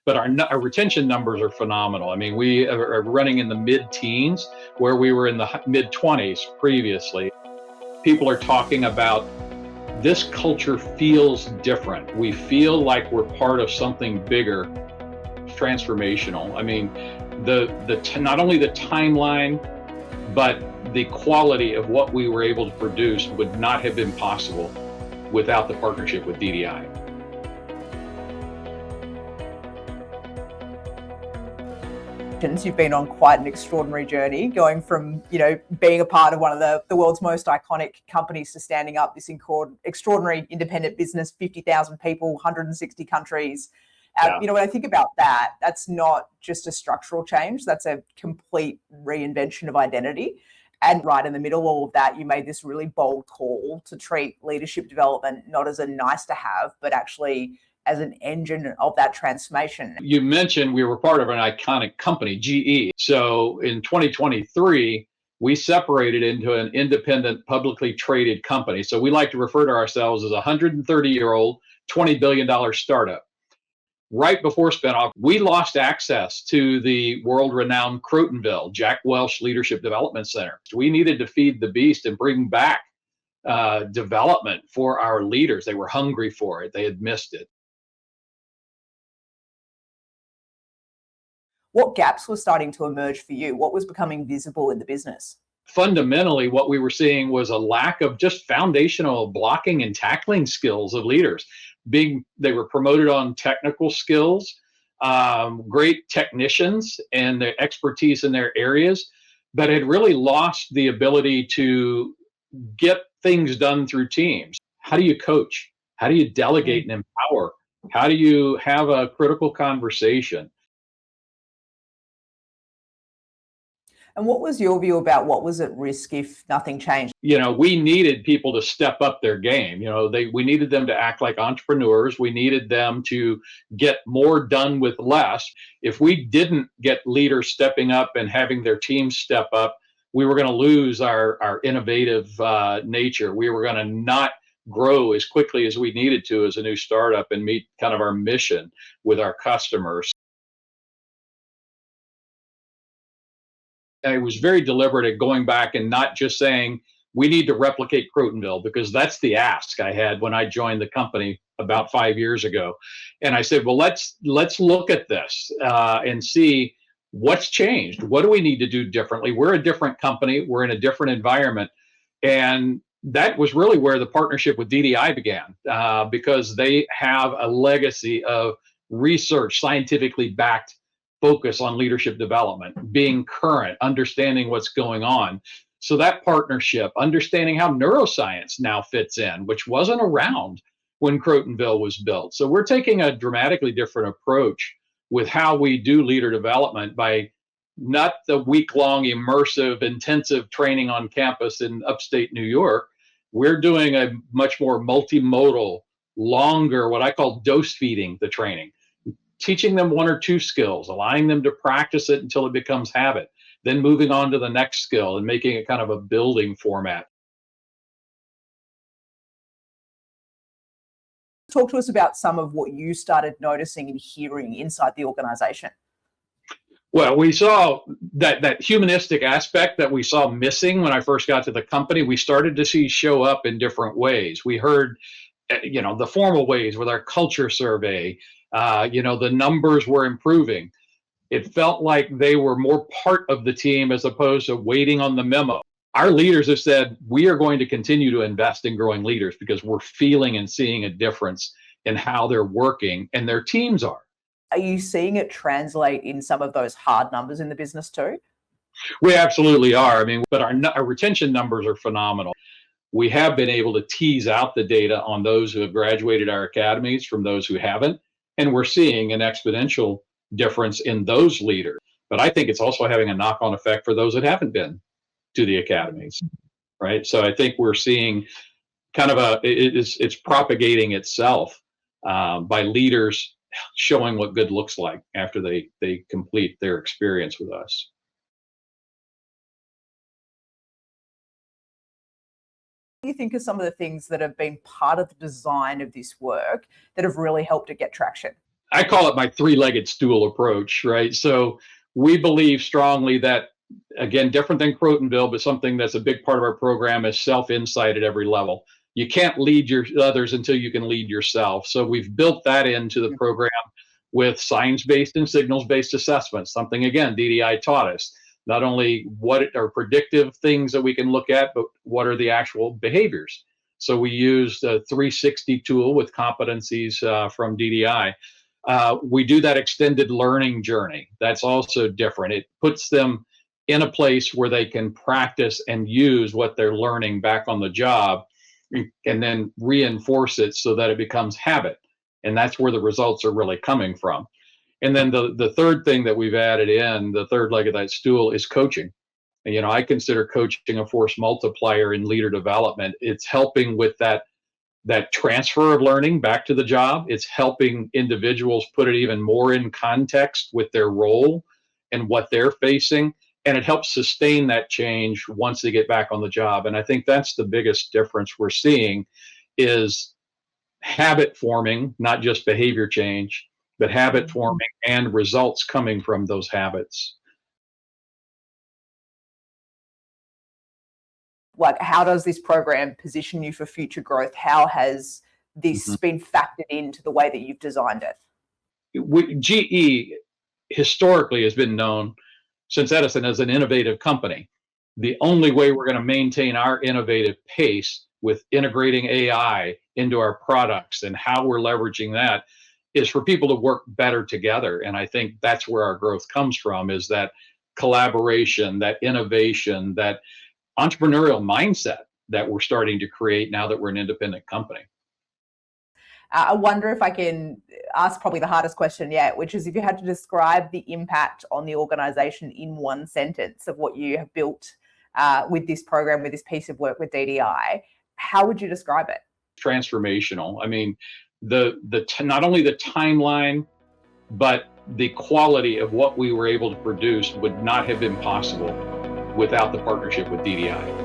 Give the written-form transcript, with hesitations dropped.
but our retention numbers are phenomenal. I mean, we are running in the mid-teens where we were in the mid-20s previously. People are talking about this culture feels different. We feel like we're part of something bigger, transformational. I mean, not only the timeline, but the quality of what we were able to produce would not have been possible without the partnership with DDI. You've been on quite an extraordinary journey, going from, being a part of one of the world's most iconic companies to standing up this extraordinary independent business, 50,000 people, 160 countries. Yeah. When I think about that, that's not just a structural change, that's a complete reinvention of identity. And right in the middle of all of that, you made this really bold call to treat leadership development not as a nice to have, but actually as an engine of that transformation. You mentioned we were part of an iconic company, GE. So in 2023, we separated into an independent, publicly traded company. So we like to refer to ourselves as a 130-year-old, $20 billion startup. Right before spinoff, we lost access to the world-renowned Crotonville, Jack Welch Leadership Development Center. We needed to feed the beast and bring back development for our leaders. They were hungry for it. They had missed it. What gaps were starting to emerge for you? What was becoming visible in the business? Fundamentally, what we were seeing was a lack of just foundational blocking and tackling skills of leaders. They were promoted on technical skills, great technicians and their expertise in their areas, but had really lost the ability to get things done through teams. How do you coach? How do you delegate and empower? How do you have a critical conversation? And what was your view about what was at risk if nothing changed? We needed people to step up their game. We needed them to act like entrepreneurs. We needed them to get more done with less. If we didn't get leaders stepping up and having their teams step up, we were going to lose our innovative nature. We were going to not grow as quickly as we needed to as a new startup and meet kind of our mission with our customers. I was very deliberate at going back and not just saying we need to replicate Crotonville, because that's the ask I had when I joined the company about 5 years ago. And I said, well, let's look at this and see what's changed. What do we need to do differently? We're a different company. We're in a different environment. And that was really where the partnership with DDI began, because they have a legacy of research, scientifically backed focus on leadership development, being current, understanding what's going on. So that partnership, understanding how neuroscience now fits in, which wasn't around when Crotonville was built. So we're taking a dramatically different approach with how we do leader development, by not the week-long immersive, intensive training on campus in upstate New York. We're doing a much more multimodal, longer, what I call dose feeding the training. Teaching them one or two skills, allowing them to practice it until it becomes habit, then moving on to the next skill and making it kind of a building format. Talk to us about some of what you started noticing and hearing inside the organization. Well, we saw that humanistic aspect that we saw missing when I first got to the company. We started to see show up in different ways. We heard, the formal ways with our culture survey. The numbers were improving. It felt like they were more part of the team as opposed to waiting on the memo. Our leaders have said, we are going to continue to invest in growing leaders because we're feeling and seeing a difference in how they're working and their teams are. Are you seeing it translate in some of those hard numbers in the business too? We absolutely are. But our retention numbers are phenomenal. We have been able to tease out the data on those who have graduated our academies from those who haven't. And we're seeing an exponential difference in those leaders. But I think it's also having a knock-on effect for those that haven't been to the academies, right? So I think we're seeing kind of it's propagating itself by leaders showing what good looks like after they complete their experience with us. What do you think are some of the things that have been part of the design of this work that have really helped it get traction? I call it my three-legged stool approach, right? So we believe strongly that, again, different than Crotonville, but something that's a big part of our program is self-insight at every level. You can't lead your others until you can lead yourself. So we've built that into the program with science-based and signals-based assessments, something, again, DDI taught us. Not only what are predictive things that we can look at, but what are the actual behaviors. So we used a 360 tool with competencies from DDI. We do that extended learning journey. That's also different. It puts them in a place where they can practice and use what they're learning back on the job, and then reinforce it so that it becomes habit. And that's where the results are really coming from. And then the third thing that we've added in, the third leg of that stool, is coaching. And, I consider coaching a force multiplier in leader development. It's helping with that transfer of learning back to the job. It's helping individuals put it even more in context with their role and what they're facing. And it helps sustain that change once they get back on the job. And I think that's the biggest difference we're seeing is habit forming, not just behavior change, but habit forming and results coming from those habits. Like, how does this program position you for future growth? How has this been factored into the way that you've designed it? GE historically has been known since Edison as an innovative company. The only way we're going to maintain our innovative pace with integrating AI into our products and how we're leveraging that is for people to work better together. And I think that's where our growth comes from, is that collaboration, that innovation, that entrepreneurial mindset that we're starting to create now that we're an independent company. I wonder if I can ask probably the hardest question yet, which is if you had to describe the impact on the organization in one sentence of what you have built with this program, with this piece of work with DDI, how would you describe it? Transformational. I mean, not only the timeline, but the quality of what we were able to produce would not have been possible without the partnership with DDI.